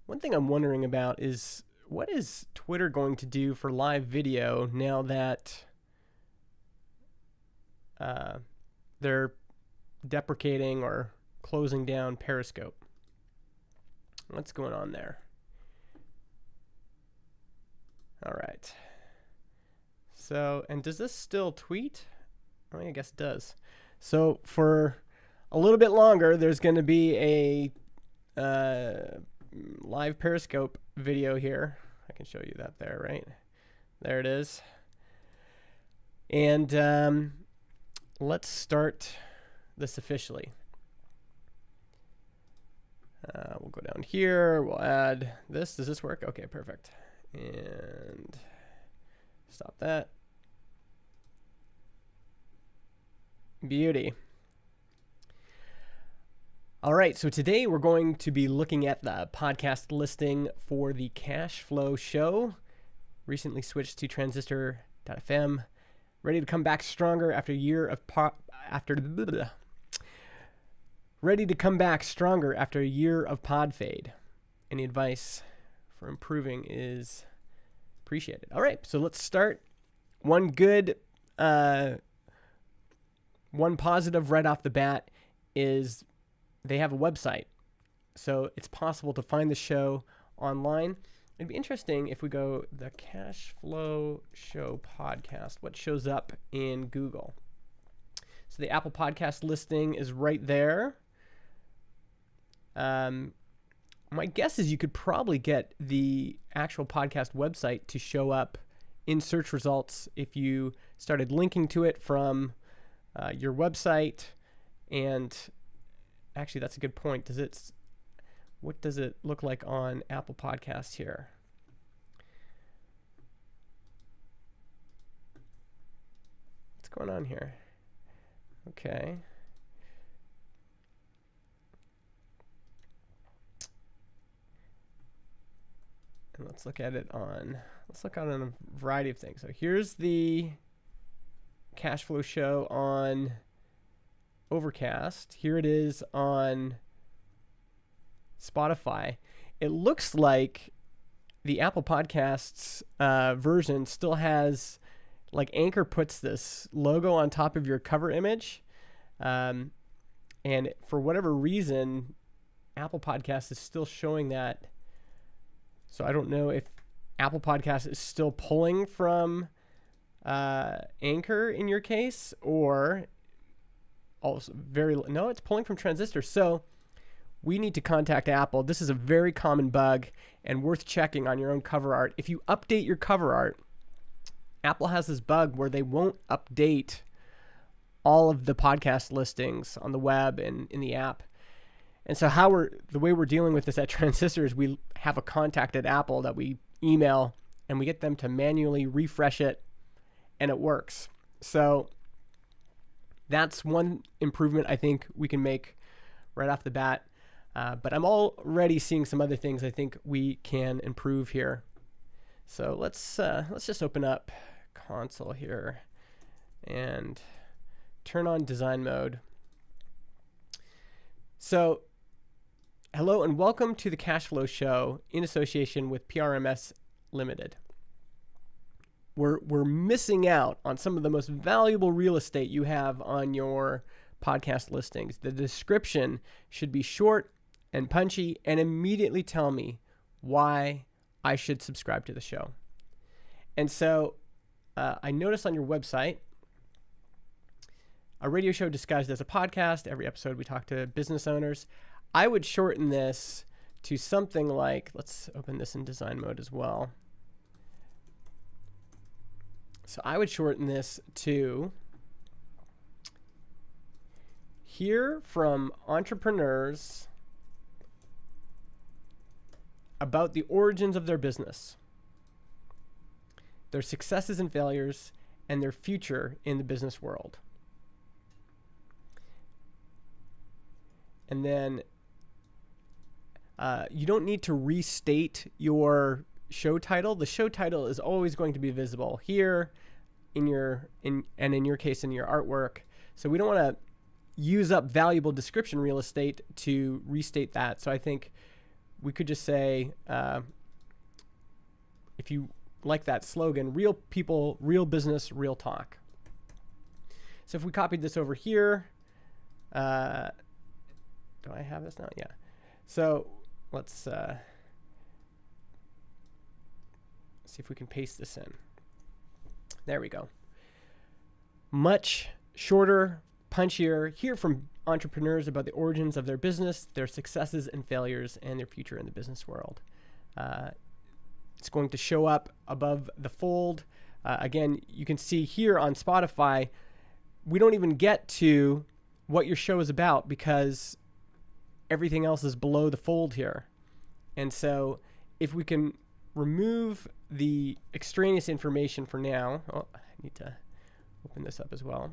One thing I'm wondering about is what is Twitter going to do for live video now that they're deprecating or closing down Periscope? What's going on there? All right. So, and does this still tweet? Oh, I guess it does. So for a little bit longer, there's going to be a live Periscope video here. I can show you that there, right? There it is. And let's start this officially. We'll go down here. We'll add this. Does this work? Okay, perfect. And stop that. Beauty. All right, so today we're going to be looking at the podcast listing for the Cash Flow Show. Recently switched to transistor.fm. Ready to come back stronger after a year of Ready to come back stronger after a year of pod fade. Any advice for improving is appreciated. All right, so let's start. One positive right off the bat is they have a website. So it's possible to find the show online. It'd be interesting if we go the Cash Flow Show podcast, what shows up in Google. So the Apple Podcast listing is right there. My guess is you could probably get the actual podcast website to show up in search results if you started linking to it from your website. And actually, that's a good point. What does it look like on Apple Podcasts here? What's going on here? Okay. And let's look at it on a variety of things. So here's the Cash Flow Show on Overcast. Here it is on Spotify. It looks like the Apple Podcasts version still has, like, Anchor puts this logo on top of your cover image. And for whatever reason, Apple Podcasts is still showing that. So I don't know if Apple Podcasts is still pulling from Anchor in your case, or also no, it's pulling from Transistor. So we need to contact Apple. This is a very common bug and worth checking on your own cover art. If you update your cover art, Apple has this bug where they won't update all of the podcast listings on the web and in the app. And so the way we're dealing with this at Transistor is we have a contact at Apple that we email and we get them to manually refresh it, and it works. So that's one improvement I think we can make right off the bat. But I'm already seeing some other things I think we can improve here. So let's just open up console here and turn on design mode. So hello and welcome to the Cash Flow Show in association with PRMS Limited. We're missing out on some of the most valuable real estate you have on your podcast listings. The description should be short and punchy and immediately tell me why I should subscribe to the show. And so I noticed on your website, a radio show disguised as a podcast. Every episode we talk to business owners. I would shorten this to something like, let's open this in design mode as well. So I would shorten this to hear from entrepreneurs about the origins of their business, their successes and failures, and their future in the business world. And then you don't need to restate your show title. The show title is always going to be visible here in your case in your artwork. So we don't want to use up valuable description real estate to restate that. So I think we could just say, if you like that slogan, real people, real business, real talk. So if we copied this over here, do I have this now? Yeah. So let's see if we can paste this in. There we go. Much shorter, punchier. Hear from entrepreneurs about the origins of their business, their successes and failures, and their future in the business world. It's going to show up above the fold. Again, you can see here on Spotify, we don't even get to what your show is about because everything else is below the fold here. And so if we can remove the extraneous information for now. Oh, I need to open this up as well.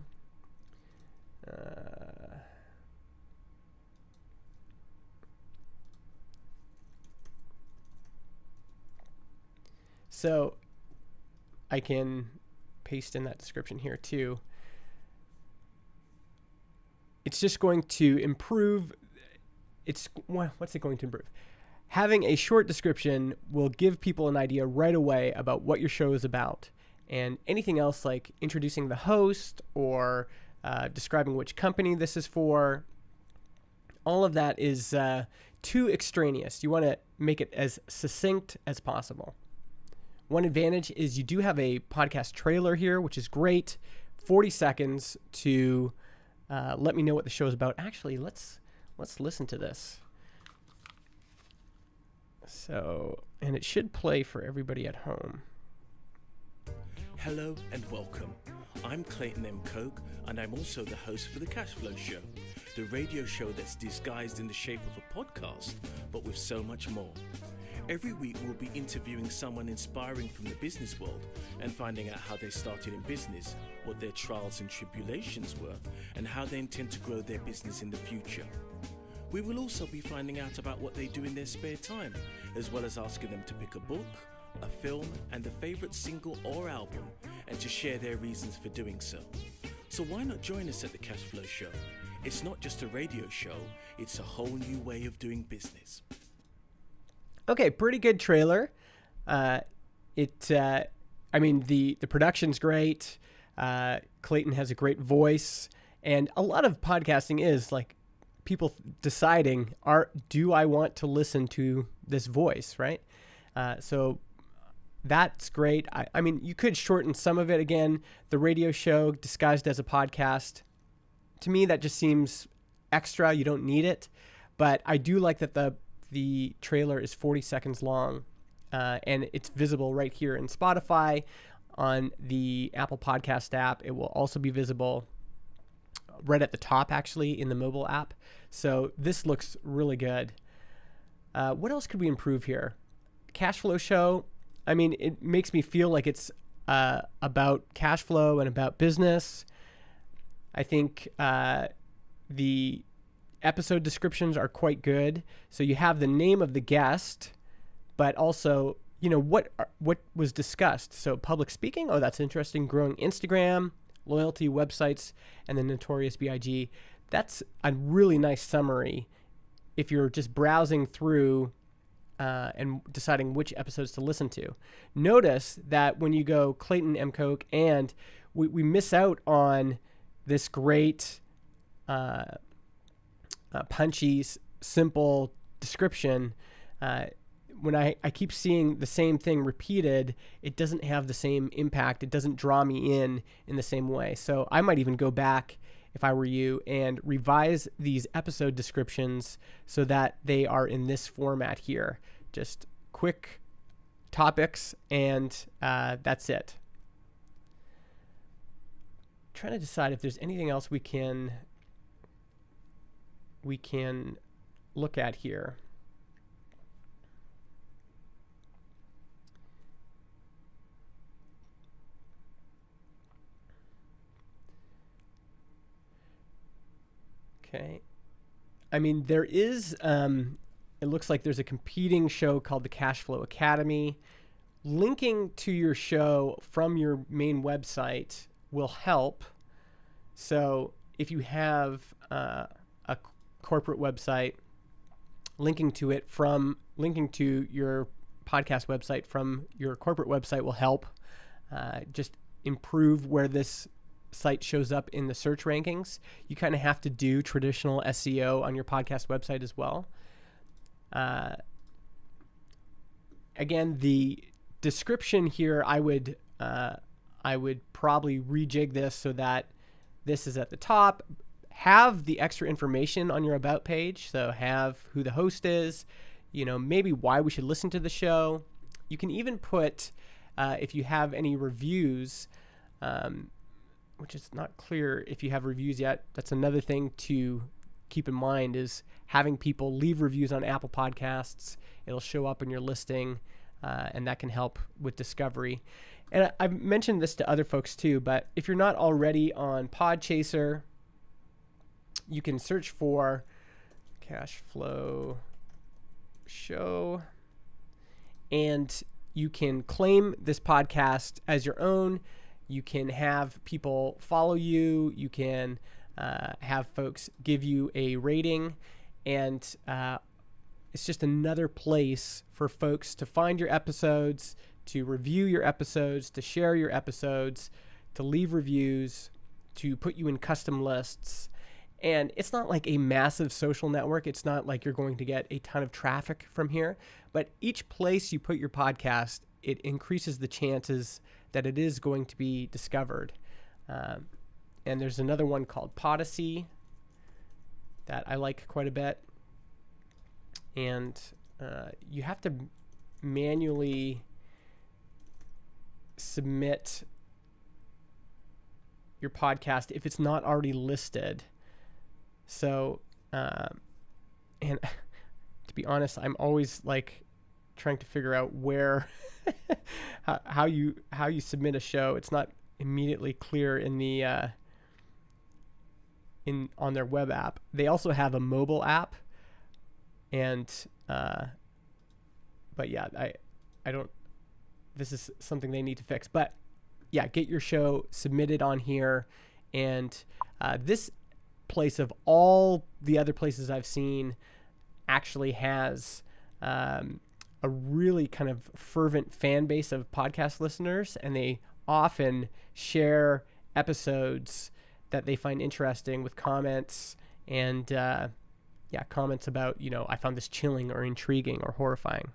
So I can paste in that description here too. It's just going to improve. What's it going to improve? Having a short description will give people an idea right away about what your show is about. And anything else like introducing the host or describing which company this is for, all of that is too extraneous. You want to make it as succinct as possible. One advantage is you do have a podcast trailer here, which is great. 40 seconds to let me know what the show is about. Actually, let's listen to this. So, and it should play for everybody at home. Hello and welcome. I'm Clayton M. Koch, and I'm also the host for The Cashflow Show, the radio show that's disguised in the shape of a podcast, but with so much more. Every week we'll be interviewing someone inspiring from the business world and finding out how they started in business, what their trials and tribulations were, and how they intend to grow their business in the future. We will also be finding out about what they do in their spare time, as well as asking them to pick a book, a film, and a favorite single or album, and to share their reasons for doing so. So why not join us at The Cashflow Show? It's not just a radio show, it's a whole new way of doing business. Okay, pretty good trailer. The production's great. Clayton has a great voice, and a lot of podcasting is like people deciding, do I want to listen to this voice, right? So that's great. I mean, you could shorten some of it. Again, the radio show disguised as a podcast. To me, that just seems extra. You don't need it. But I do like that the trailer is 40 seconds long, and it's visible right here in Spotify. On the Apple Podcast app, it will also be visible right at the top, actually, in the mobile app. So this looks really good. What else could we improve here? Cashflow Show. I mean, it makes me feel like it's about cash flow and about business. I think the episode descriptions are quite good. So you have the name of the guest, but also, what was discussed. So public speaking, oh, that's interesting. Growing Instagram, loyalty, websites, and the Notorious B.I.G. That's a really nice summary if you're just browsing through and deciding which episodes to listen to. Notice that when you go Clayton M. Koch, and we miss out on this great punchy, simple description. When I keep seeing the same thing repeated, it doesn't have the same impact. It doesn't draw me in the same way. So I might even go back, if I were you, and revise these episode descriptions so that they are in this format here. Just quick topics, and that's it. Trying to decide if there's anything else we can look at here. Okay. I mean, there is, it looks like there's a competing show called the Cashflow Academy. Linking to your show from your main website will help. So if you have a corporate website, linking to your podcast website from your corporate website will help just improve where this site shows up in the search rankings. You kind of have to do traditional SEO on your podcast website as well. Again, the description here, I would probably rejig this so that this is at the top. Have the extra information on your about page. So have who the host is, maybe why we should listen to the show. You can even put, if you have any reviews, which is not clear if you have reviews yet. That's another thing to keep in mind, is having people leave reviews on Apple Podcasts. It'll show up in your listing, and that can help with discovery. And I've mentioned this to other folks too, but if you're not already on Podchaser, you can search for Cash Flow Show, and you can claim this podcast as your own. You can have people follow you. You can have folks give you a rating, and it's just another place for folks to find your episodes, to review your episodes, to share your episodes, to leave reviews, to put you in custom lists. And it's not like a massive social network. It's not like you're going to get a ton of traffic from here. But each place you put your podcast, it increases the chances that it is going to be discovered. And there's another one called Podacy that I like quite a bit. And you have to manually submit your podcast if it's not already listed. So, and to be honest, I'm always like trying to figure out where, how you submit a show. It's not immediately clear in the, on their web app. They also have a mobile app, and, but yeah, I don't, this is something they need to fix, but yeah, get your show submitted on here. And, this place of all the other places I've seen actually has a really kind of fervent fan base of podcast listeners, and they often share episodes that they find interesting with comments and comments about, I found this chilling or intriguing or horrifying.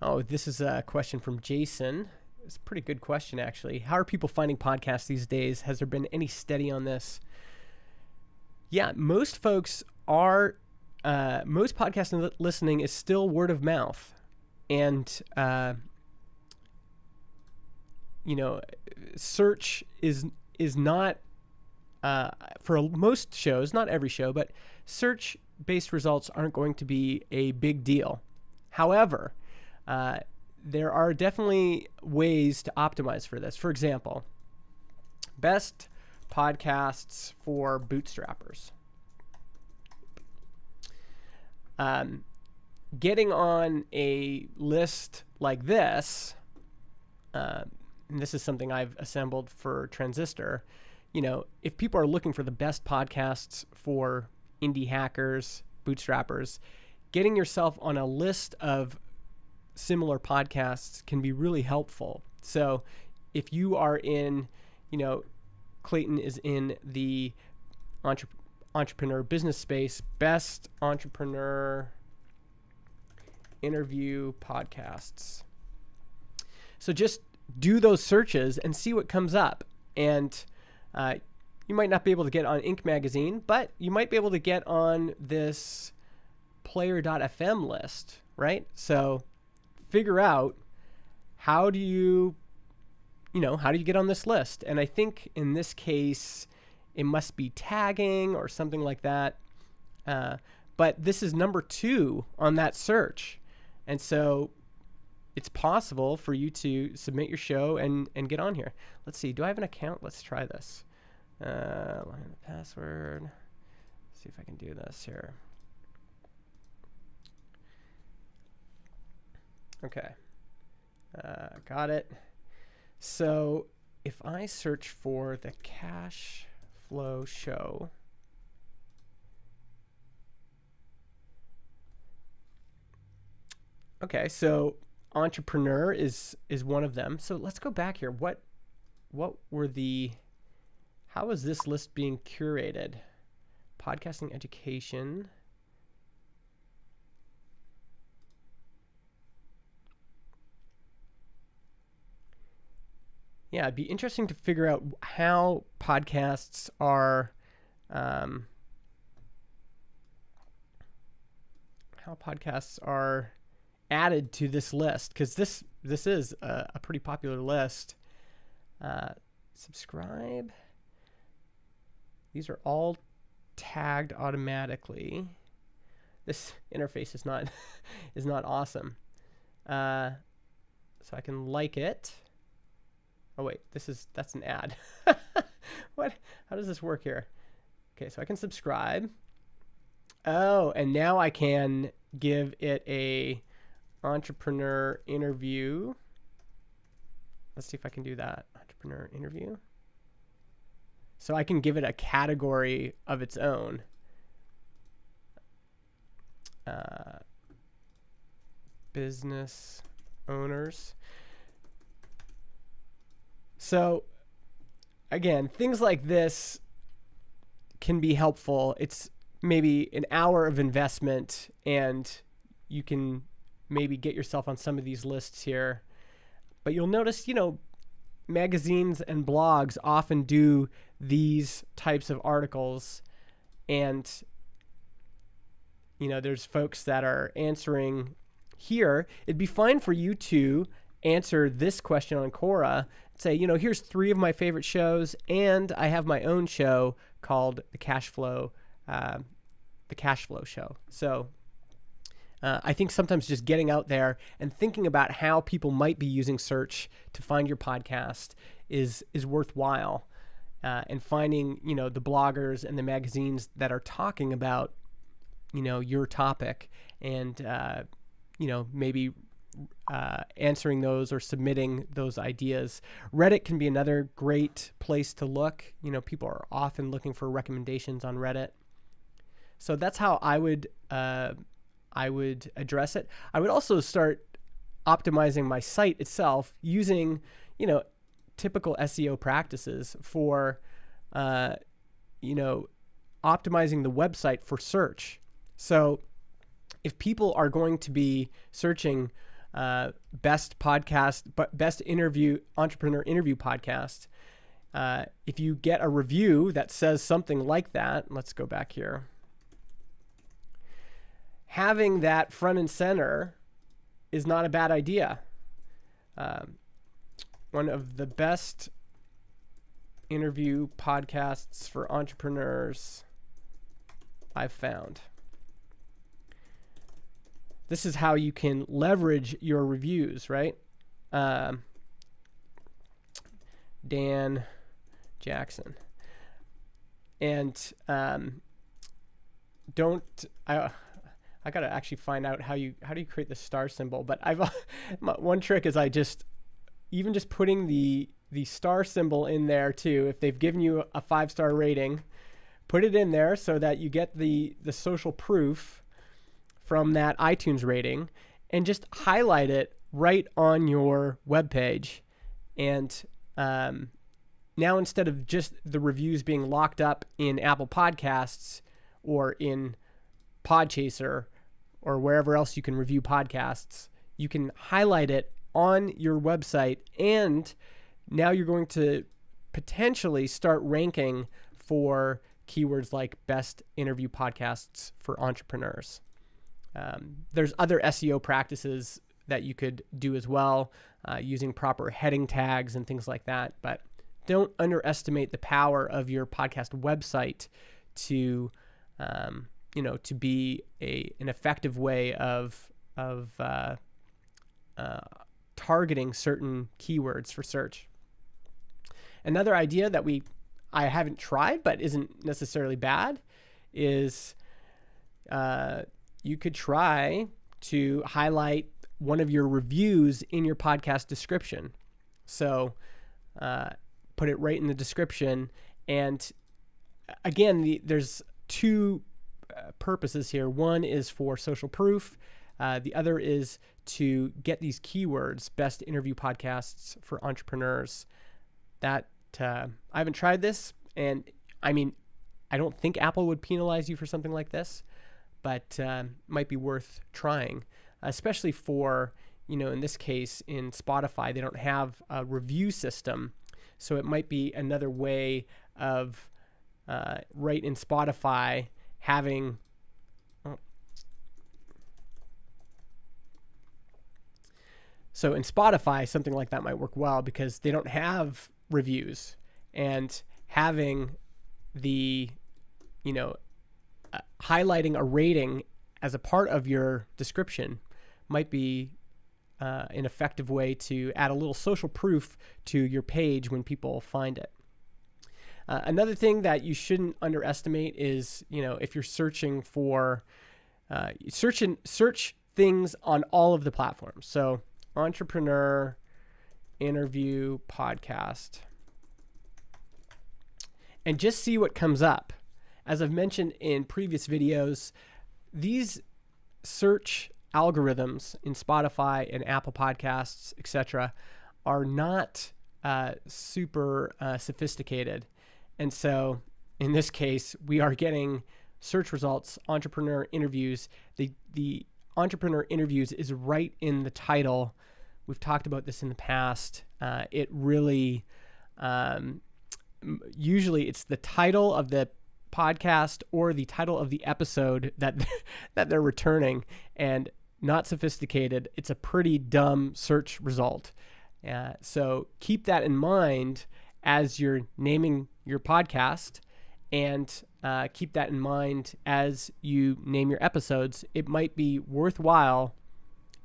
Oh, this is a question from Jason. It's a pretty good question, actually. How are people finding podcasts these days? Has there been any study on this? Yeah, most folks are, most podcast listening is still word of mouth. And, search is not, for most shows, not every show, but search-based results aren't going to be a big deal. However, there are definitely ways to optimize for this. For example, best podcasts for bootstrappers. Getting on a list like this, and this is something I've assembled for Transistor, if people are looking for the best podcasts for indie hackers, bootstrappers, getting yourself on a list of similar podcasts can be really helpful. So if you are in, Clayton is in the entrepreneur business space, best entrepreneur interview podcasts. So just do those searches and see what comes up. And you might not be able to get on Inc. magazine, but you might be able to get on this player.fm list, right? So figure out how do you get on this list. And I think in this case, it must be tagging or something like that. But this is number 2 on that search. And so it's possible for you to submit your show and get on here. Let's see. Do I have an account? Let's try this. Line the password. Let's see if I can do this here. Okay. Got it. So if I search for the Cash Flow Show, Okay, so entrepreneur is one of them. So let's go back here. What were the how is this list being curated? Podcasting education. Yeah, it'd be interesting to figure out how podcasts are added to this list, because this is a pretty popular list. Subscribe. These are all tagged automatically. This interface is not is not awesome. So I can like it. Oh wait, that's an ad. What? How does this work here? Okay, so I can subscribe. Oh, and now I can give it a entrepreneur interview. Let's see if I can do that. Entrepreneur interview. So I can give it a category of its own. Business owners. So again, things like this can be helpful. It's maybe an hour of investment, and you can maybe get yourself on some of these lists here. But you'll notice, magazines and blogs often do these types of articles, and there's folks that are answering here. It'd be fine for you to answer this question on Quora. Say, here's 3 of my favorite shows, and I have my own show called the Cash Flow Show. So I think sometimes just getting out there and thinking about how people might be using search to find your podcast is worthwhile, and finding the bloggers and the magazines that are talking about your topic, and maybe answering those or submitting those ideas. Reddit can be another great place to look. People are often looking for recommendations on Reddit. So that's how I would address it. I would also start optimizing my site itself using, typical SEO practices for, optimizing the website for search. So if people are going to be searching best entrepreneur interview podcast, if you get a review that says something like that, let's go back here. Having that front and center is not a bad idea. One of the best interview podcasts for entrepreneurs I've found. This is how you can leverage your reviews, right? Dan Jackson. And I gotta actually find out how do you create the star symbol. But one trick is just putting the star symbol in there too. If they've given you a 5-star rating, put it in there so that you get the social proof from that iTunes rating, and just highlight it right on your webpage. And now, instead of just the reviews being locked up in Apple Podcasts or in Podchaser or wherever else you can review podcasts, you can highlight it on your website, and now you're going to potentially start ranking for keywords like best interview podcasts for entrepreneurs. There's other SEO practices that you could do as well, using proper heading tags and things like that. But don't underestimate the power of your podcast website to be an effective way of targeting certain keywords for search. Another idea that I haven't tried but isn't necessarily bad is you could try to highlight one of your reviews in your podcast description. So put it right in the description. And again, there's 2 purposes here. One is for social proof. The other is to get these keywords, best interview podcasts for entrepreneurs. That I haven't tried this, and I mean, I don't think Apple would penalize you for something like this, but might be worth trying, especially for, in this case, in Spotify, they don't have a review system. So it might be another way of, right in Spotify, having... So in Spotify, something like that might work well because they don't have reviews, and having the, highlighting a rating as a part of your description might be an effective way to add a little social proof to your page when people find it. Another thing that you shouldn't underestimate is, if you're searching for, search things on all of the platforms. So entrepreneur interview podcast, and just see what comes up. As I've mentioned in previous videos, these search algorithms in Spotify and Apple Podcasts, etc., are not super sophisticated. And so in this case, we are getting search results, entrepreneur interviews. The entrepreneur interviews is right in the title. We've talked about this in the past. It really, usually it's the title of the podcast or the title of the episode that they're returning, and not sophisticated. It's a pretty dumb search result. So keep that in mind as you're naming your podcast, and keep that in mind as you name your episodes. It might be worthwhile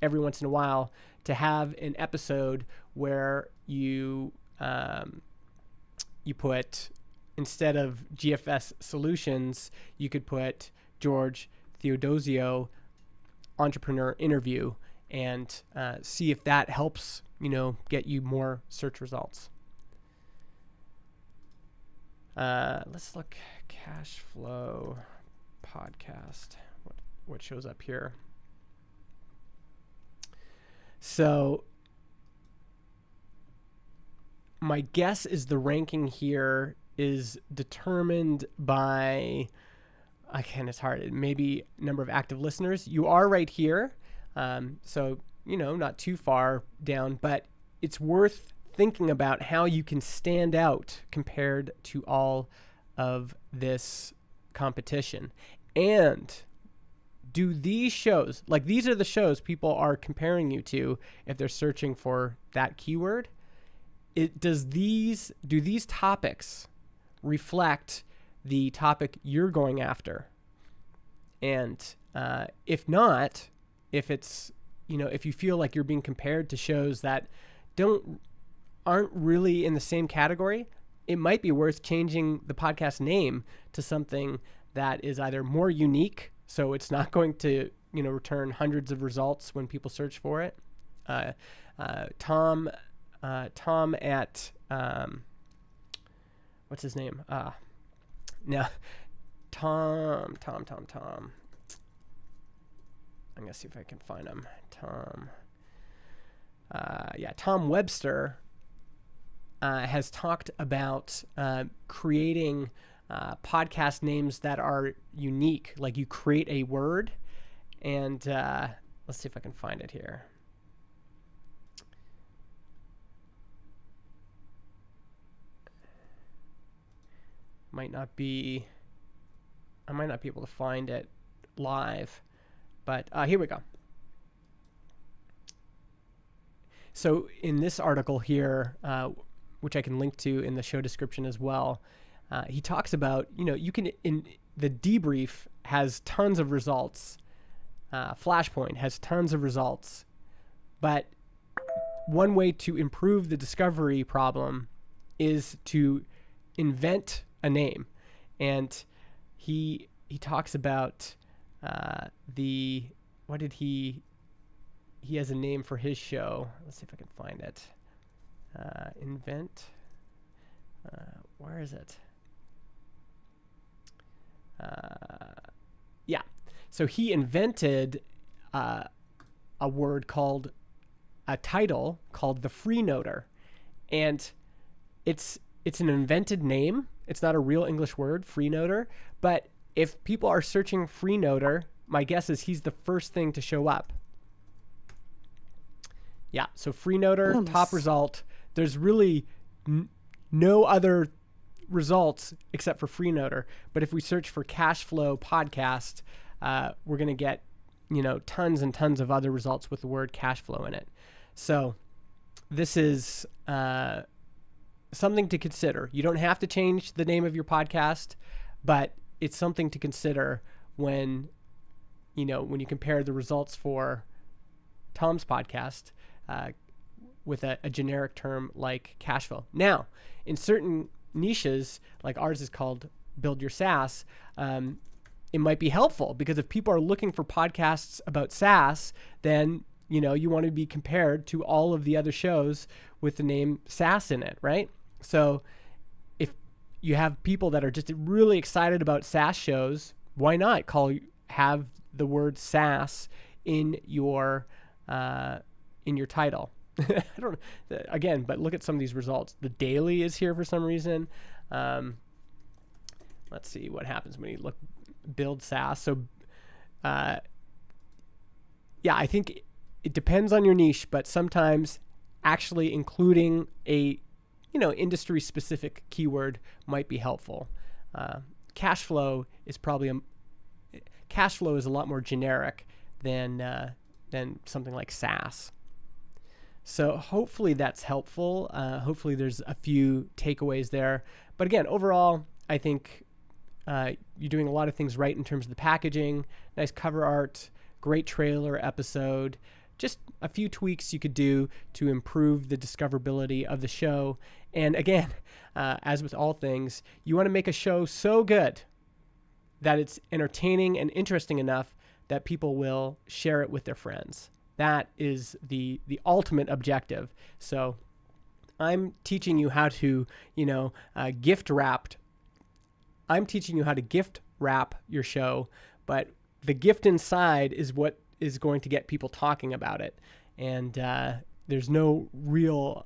every once in a while to have an episode where you put, instead of GFS Solutions, you could put George Theodosio entrepreneur interview, and see if that helps, get you more search results. Let's look cash flow podcast. What shows up here? So my guess is the ranking here is determined by, again, it's hard, maybe number of active listeners. You are right here. So, not too far down, but it's worth thinking about how you can stand out compared to all of this competition. And do these shows, like these are the shows people are comparing you to if they're searching for that keyword, do these topics reflect the topic you're going after? And if not, if it's, if you feel like you're being compared to shows that aren't really in the same category, it might be worth changing the podcast name to something that is either more unique, so it's not going to, return hundreds of results when people search for it. Tom at what's his name? Now, Tom. I'm gonna see if I can find him. Tom Webster has talked about creating podcast names that are unique. Like you create a word, and let's see if I can find it here. I might not be able to find it live, but here we go. So in this article here, which I can link to in the show description as well, he talks about, you can, in the debrief has tons of results. Flashpoint has tons of results, but one way to improve the discovery problem is to invent a name. And he talks about he has a name for his show. Let's see if I can find it. Where is it? So he invented a title called the Freenoter. And it's an invented name. It's not a real English word, Freenoter. But if people are searching Freenoter, my guess is he's the first thing to show up. Yeah, so Freenoter, top result. There's really no other results except for Freenoter. But if we search for Cashflow podcast, we're going to get, tons and tons of other results with the word cashflow in it. So this is something to consider. You don't have to change the name of your podcast, but it's something to consider when you compare the results for Tom's podcast with a generic term like cashflow. Now, in certain niches, like ours is called Build Your SaaS, it might be helpful because if people are looking for podcasts about SaaS, then you want to be compared to all of the other shows with the name SaaS in it, right? So if you have people that are just really excited about SaaS shows, why not have the word SaaS in your title? I don't again, but look at some of these results. The Daily is here for some reason. Let's see what happens when you build SaaS. So I think it depends on your niche, but sometimes actually including a industry specific keyword might be helpful. Cashflow is a lot more generic than something like SaaS. So hopefully that's helpful. Hopefully there's a few takeaways there. But again, overall, I think you're doing a lot of things right in terms of the packaging, nice cover art, great trailer episode, just a few tweaks you could do to improve the discoverability of the show. And again, as with all things, you want to make a show so good that it's entertaining and interesting enough that people will share it with their friends. That is the ultimate objective. So I'm teaching you how to, gift wrap your show, but the gift inside is what is going to get people talking about it. And there's no real,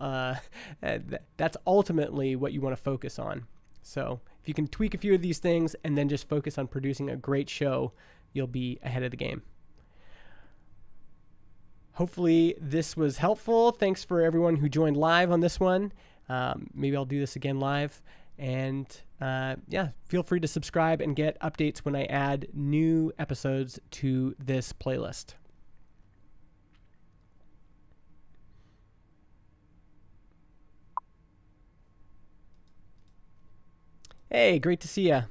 that's ultimately what you want to focus on. So if you can tweak a few of these things and then just focus on producing a great show, you'll be ahead of the game. Hopefully this was helpful. Thanks for everyone who joined live on this one. Maybe I'll do this again live. And feel free to subscribe and get updates when I add new episodes to this playlist. Hey, great to see you.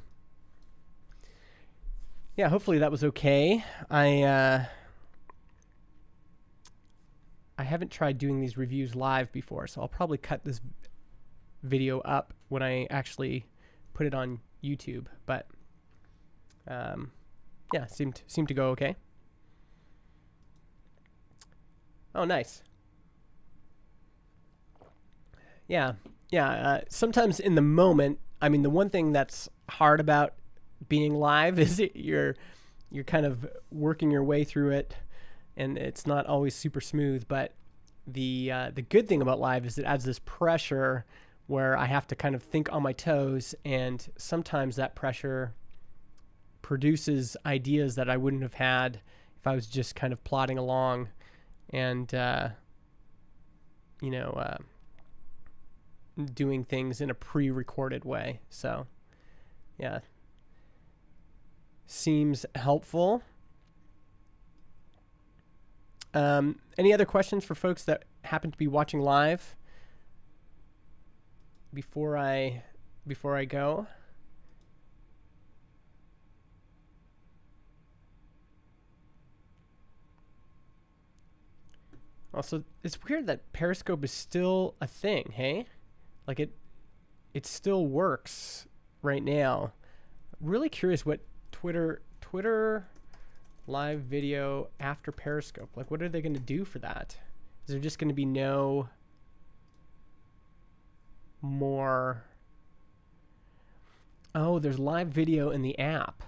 Yeah, hopefully that was okay. I haven't tried doing these reviews live before, so I'll probably cut this video up when I actually put it on YouTube. But seemed to go okay. Oh, nice. Yeah. Sometimes in the moment, the one thing that's hard about being live is you're kind of working your way through it, and it's not always super smooth. But the good thing about live is it adds this pressure where I have to kind of think on my toes, and sometimes that pressure produces ideas that I wouldn't have had if I was just kind of plodding along and doing things in a pre-recorded way. So yeah, seems helpful. Any other questions for folks that happen to be watching live before I go? Also, it's weird that Periscope is still a thing, hey? Like it still works right now. Really curious what Twitter live video after Periscope. Like, what are they going to do for that? Is there just going to be no more? Oh, there's live video in the app.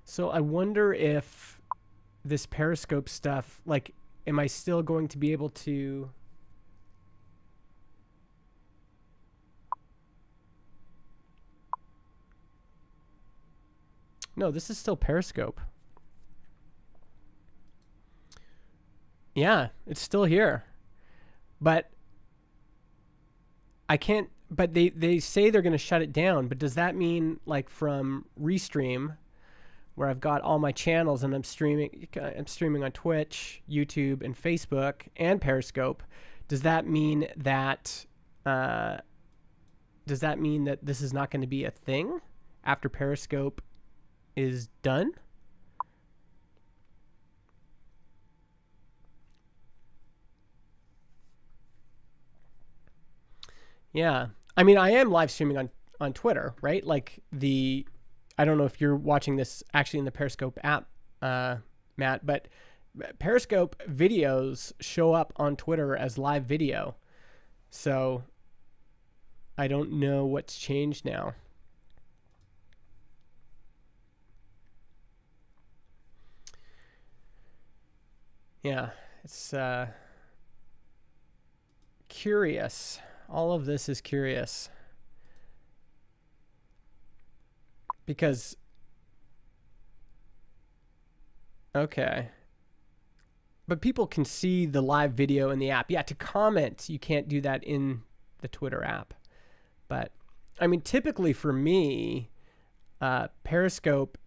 So I wonder if this Periscope stuff, like, am I still going to be able to... No, this is still Periscope. Yeah, it's still here. But I can't... But they say they're going to shut it down. But does that mean, like, from Restream, where I've got all my channels and I'm streaming on Twitch, YouTube, and Facebook, and Periscope, does that mean that this is not going to be a thing after Periscope is done? Yeah. I mean, I am live streaming on Twitter, right? Like I don't know if you're watching this actually in the Periscope app, Matt, but Periscope videos show up on Twitter as live video. So I don't know what's changed now. Yeah, it's curious. All of this is curious. Because, okay. But people can see the live video in the app. Yeah, to comment, you can't do that in the Twitter app. But, I mean, typically for me, Periscope,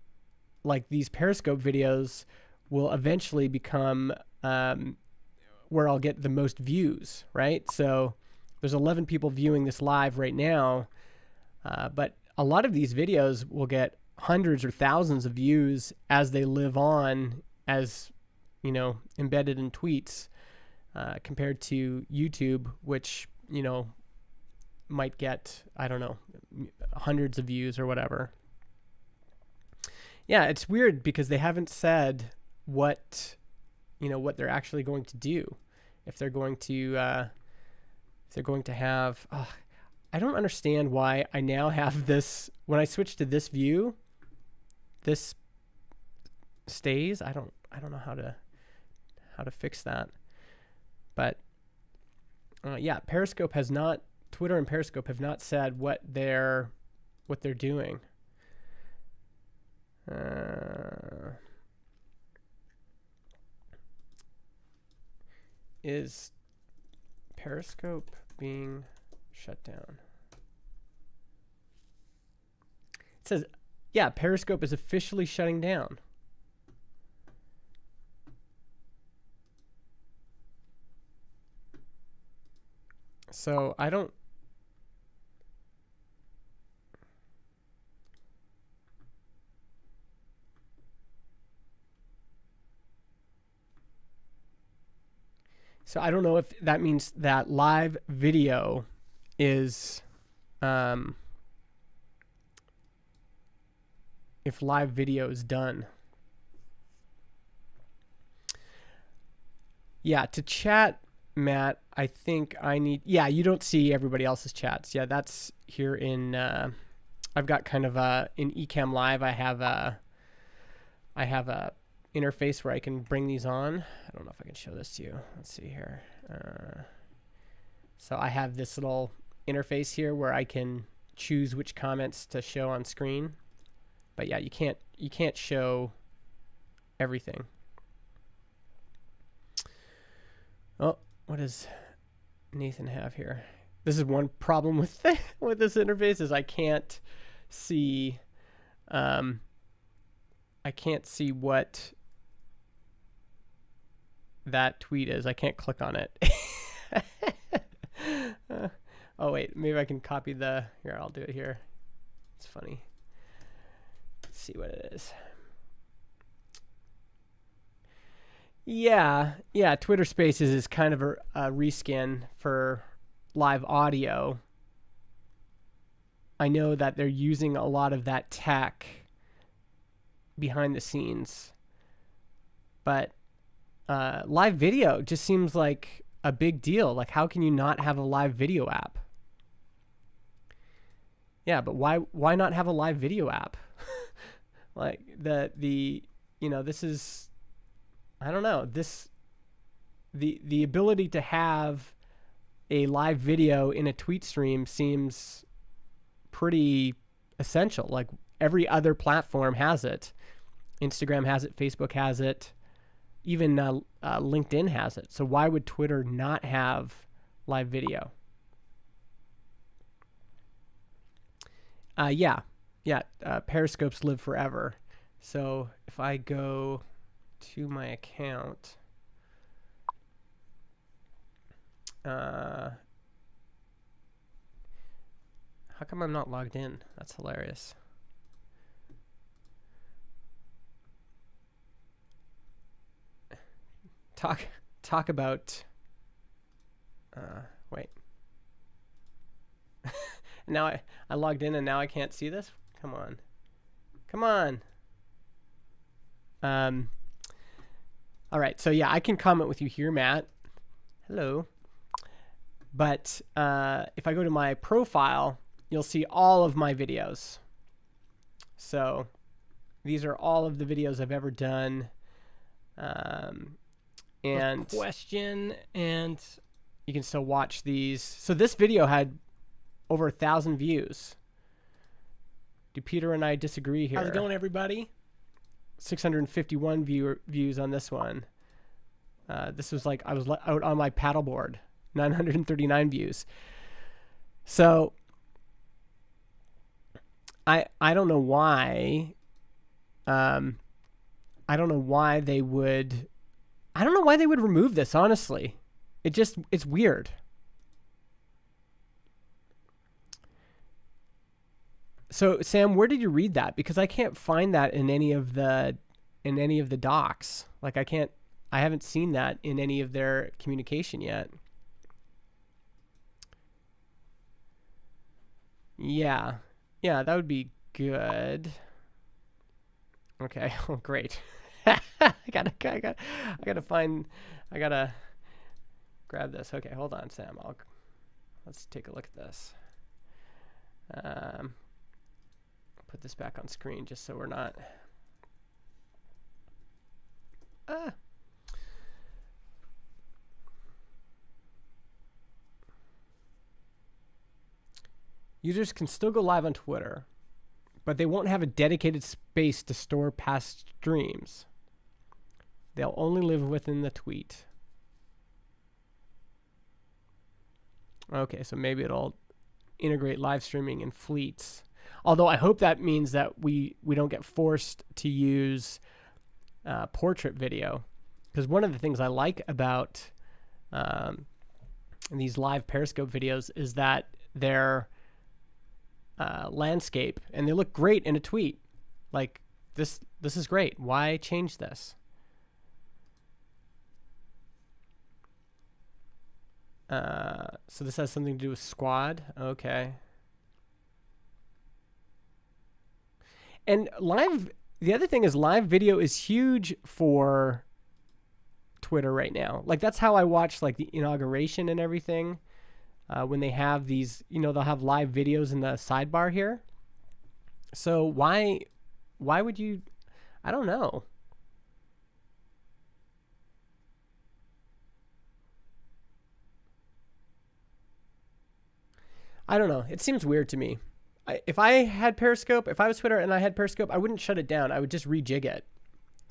like these Periscope videos, will eventually become where I'll get the most views, right? So there's 11 people viewing this live right now, but a lot of these videos will get hundreds or thousands of views as they live on, as, you know, embedded in tweets, compared to YouTube, which, you know, might get, I don't know, hundreds of views or whatever. Yeah, it's weird because they haven't said what they're actually going to do. If they're going to have, I don't understand why I now have this, when I switch to this view, this stays. I don't know how to fix that. But yeah, Twitter and Periscope have not said what they're doing. Is Periscope being shut down? It says, yeah, Periscope is officially shutting down. So I don't... So I don't know if that means that live video is, if live video is done. Yeah, to chat, Matt, I think I need... Yeah, you don't see everybody else's chats. Yeah, that's here in... I've got kind of in Ecamm Live, I have a interface where I can bring these on. I don't know if I can show this to you. Let's see here. So I have this little interface here where I can choose which comments to show on screen. But yeah, you can't show everything. Oh, what does Nathan have here? This is one problem with with this interface is I can't see what that tweet is. I can't click on it. Oh wait, maybe I can copy here, I'll do it here. It's funny. Let's see what it is. Yeah, Twitter Spaces is kind of a reskin for live audio. I know that they're using a lot of that tech behind the scenes, but live video just seems like a big deal. Like, how can you not have a live video app? Yeah, but why not have a live video app? Like this is, I don't know, the ability to have a live video in a tweet stream seems pretty essential. Like every other platform has it. Instagram has it, Facebook has it, even LinkedIn has it. So why would Twitter not have live video? Periscopes live forever. So if I go to my account, how come I'm not logged in? That's hilarious. Talk about wait. Now I logged in and now I can't see this. Come on. All right, so yeah, I can comment with you here, Matt. Hello. But if I go to my profile, you'll see all of my videos. So these are all of the videos I've ever done. And question, and you can still watch these. So this video had over 1,000 views. Do Peter and I disagree here? How's it going, everybody? 651 views on this one. This was like I was out on my paddleboard. 939 views. So I don't know why. I don't know why they would remove this, honestly. It's weird. So Sam, where did you read that? Because I can't find that in any of the docs. Like I haven't seen that in any of their communication yet. Yeah, that would be good. Okay, oh great. I gotta grab this. Okay, hold on, Sam. Let's take a look at this. Put this back on screen just so we're not. Users can still go live on Twitter, but they won't have a dedicated space to store past streams. They'll only live within the tweet. Okay, so maybe it'll integrate live streaming in fleets. Although I hope that means that we don't get forced to use portrait video. Because one of the things I like about these live Periscope videos is that they're landscape and they look great in a tweet. Like this is great. Why change this? So this has something to do with squad. Okay. And the other thing is live video is huge for Twitter right now. Like that's how I watch like the inauguration and everything. When they have these, they'll have live videos in the sidebar here. So why would you, I don't know. I don't know. It seems weird to me. If I was Twitter and I had Periscope, I wouldn't shut it down. I would just rejig it.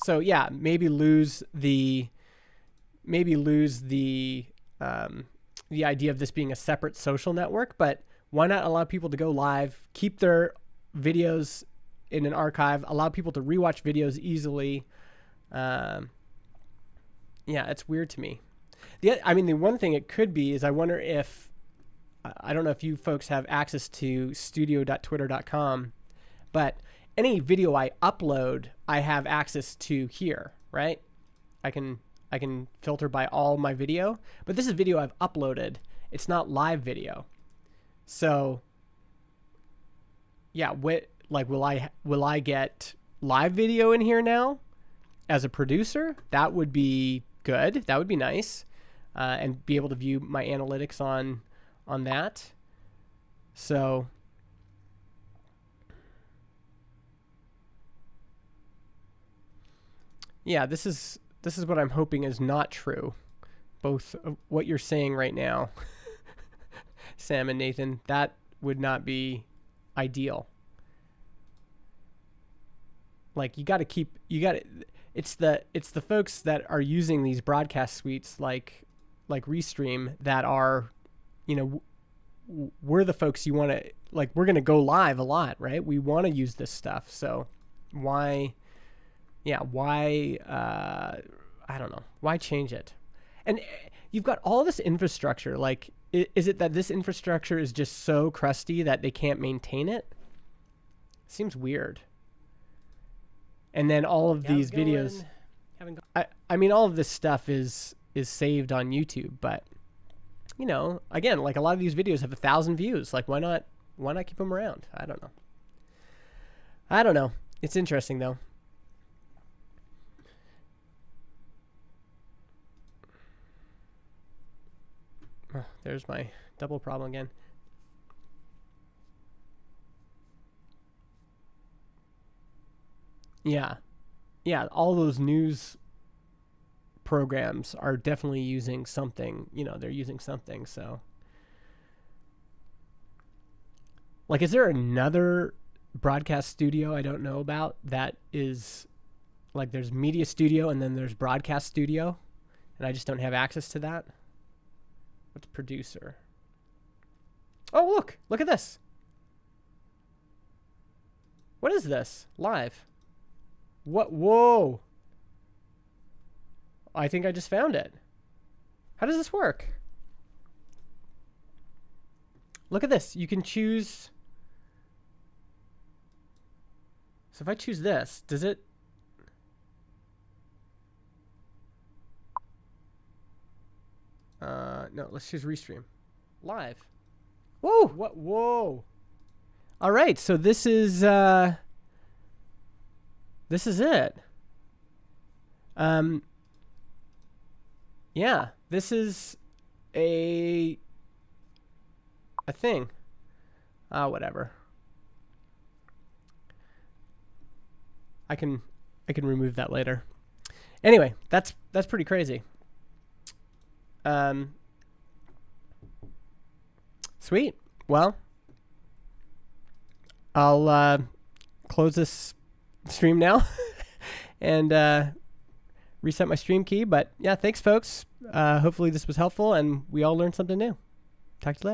So yeah, maybe lose the idea of this being a separate social network, but why not allow people to go live, keep their videos in an archive, allow people to rewatch videos easily. Yeah, it's weird to me. The one thing it could be is I wonder if, I don't know if you folks have access to studio.twitter.com, but any video I upload, I have access to here, right? I can filter by all my video, but this is video I've uploaded. It's not live video. So yeah, will I get live video in here now as a producer? That would be good. That would be nice. And be able to view my analytics on that. So Yeah, this is what I'm hoping is not true. Both of what you're saying right now, Sam and Nathan, that would not be ideal. Like you got to it's the folks that are using these broadcast suites like Restream that are, we're the folks you want to, like, we're going to go live a lot, right? We want to use this stuff. So why, I don't know. Why change it? And you've got all this infrastructure. Like, is it that this infrastructure is just so crusty that they can't maintain it? Seems weird. And then all of these videos, I mean, all of this stuff is saved on YouTube, but again, like a lot of these videos have 1,000 views. Like, why not keep them around? I don't know. It's interesting though. Oh, there's my double problem again. Yeah. All those news programs are definitely using something, they're using something. So like, is there another broadcast studio I don't know about that is like, there's media studio and then there's broadcast studio and I just don't have access to that? What's producer? Oh, look at this. What is this? Live. What? Whoa. I think I just found it. How does this work? Look at this. You can choose. So if I choose this, does it? No, let's choose Restream. Live. Whoa. What? Whoa. All right. So this is it. Yeah, this is a thing. Whatever. I can remove that later. Anyway, that's pretty crazy. Sweet. Well, I'll close this stream now and reset my stream key. But yeah, thanks folks. Hopefully this was helpful and we all learned something new. Talk to you later.